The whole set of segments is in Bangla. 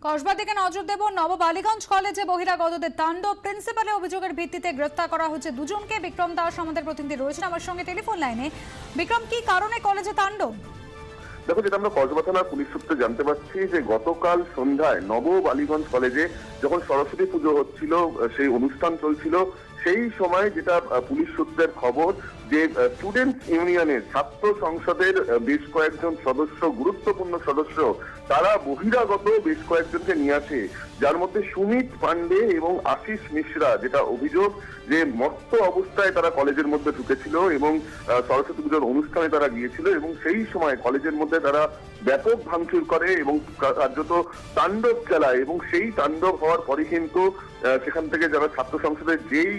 কসবার দিকে নজর দেব। নববালিগঞ্জ কলেজে বহিরাগতদের তাণ্ডব, প্রিন্সিপালের অভিযোগের ভিত্তিতে গ্রেফতার করা হচ্ছে দুজনকে। বিক্রম দাস আমাদের প্রতিনিধি রয়েছেন আমার সঙ্গে টেলিফোন লাইনে। বিক্রম, কি কারণে কলেজে তাণ্ডব? দেখো, যেটা আমরা কসবা থানার পুলিশ সূত্রে জানতে পারছি যে গতকাল সন্ধ্যায় নববালিগঞ্জ কলেজে যখন সরস্বতী পুজো হচ্ছিল, সেই অনুষ্ঠান চলছিল, সেই সময় যেটা পুলিশ সূত্রের খবর যে স্টুডেন্টস ইউনিয়নের ছাত্র সংসদের বেশ কয়েকজন সদস্য, গুরুত্বপূর্ণ সদস্য, তারা বহিরাগত বেশ কয়েকজনকে নিয়ে আসে, যার মধ্যে সুমিত পান্ডে এবং আশিস মিশ্রা। যেটা অভিযোগ যে মত্ত অবস্থায় তারা কলেজের মধ্যে ঢুকেছিল এবং সরস্বতী পুজোর অনুষ্ঠানে তারা গিয়েছিল এবং সেই সময় কলেজের মধ্যে তারা ব্যাপক ভাঙচুর করে এবং কার্যত তাণ্ডব চালায়। এবং সেই তাণ্ডব হওয়ার পরে কিন্তু সেখান থেকে যারা ছাত্র সংসদের যেই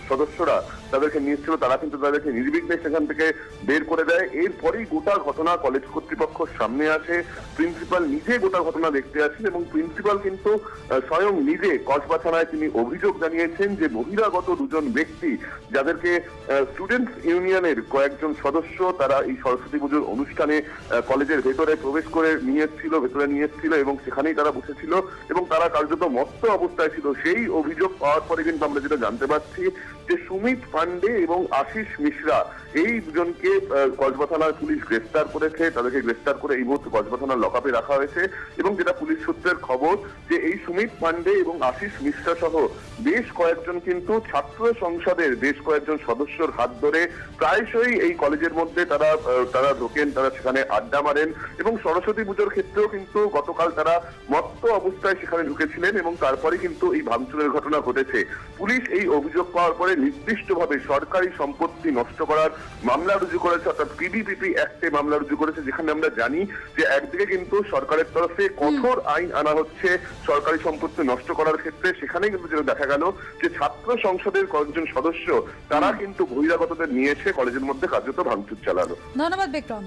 সদস্যরা তাদেরকে নিয়েছিল, তারা কিন্তু তাদেরকে নির্বিঘ্নে সেখান থেকে বের করে দেয়। এরপরেই গোটা ঘটনা কলেজ কর্তৃপক্ষের সামনে আসে। প্রিন্সিপাল নিজে গোটা ঘটনা দেখতে আসেন এবং প্রিন্সিপাল কিন্তু স্বয়ং নিজে কসবা থানায় তিনি অভিযোগ জানিয়েছেন যে বহিরাগত দুজন ব্যক্তি, যাদেরকে স্টুডেন্টস ইউনিয়নের কয়েকজন সদস্য, তারা এই সরস্বতী পুজোর অনুষ্ঠানে কলেজের ভেতরে প্রবেশ করে ভেতরে নিয়ে এসেছিল এবং সেখানেই তারা বসেছিল এবং তারা কার্যত মত্ত অবস্থায় ছিল। সেই অভিযোগ পাওয়ার পরে কিন্তু আমরা যেটা জানতে পারছি যে সুমিত পান্ডে এবং আশিস মিশ্রা, এই দুজনকে কসবা থানার পুলিশ গ্রেফতার করেছে। তাদেরকে গ্রেফতার করে এই মুহূর্তে কসবা থানার লকআপে রাখা হয়েছে এবং যেটা পুলিশ সূত্রের খবর যে এই সুমিত পান্ডে এবং আশিস মিশ্রা সহ বেশ কয়েকজন কিন্তু ছাত্র সংসদের বেশ কয়েকজন সদস্যর হাত ধরে প্রায়শই এই কলেজের মধ্যে তারা ঢোকেন, তারা সেখানে আড্ডা মারেন এবং সরস্বতী পুজোর ক্ষেত্রেও কিন্তু গতকাল তারা মত্ত অবস্থায় সেখানে ঢুকেছিলেন এবং তারপরে কিন্তু এই ভাঙচুরের ঘটনা ঘটেছে। পুলিশ এই অভিযোগ পাওয়ার পরে নির্দিষ্টভাবে সরকারি সম্পত্তি নষ্ট করার মামলা রুজু করেছে, অর্থাৎ পিডিপিপি অ্যাক্টে মামলা রুজু করেছে, যেখানে আমরা জানি যে একদিকে কিন্তু সরকারের তরফে কঠোর আইন আনা হচ্ছে সরকারি সম্পত্তি নষ্ট করার ক্ষেত্রে, সেখানে কিন্তু যেটা দেখা গেল যে ছাত্র সংসদের কয়েকজন সদস্য তারা কিন্তু বহিরাগতদের নিয়ে এসে কলেজের মধ্যে কার্যত ভাঙচুর চালালো। ধন্যবাদ বিক্রম।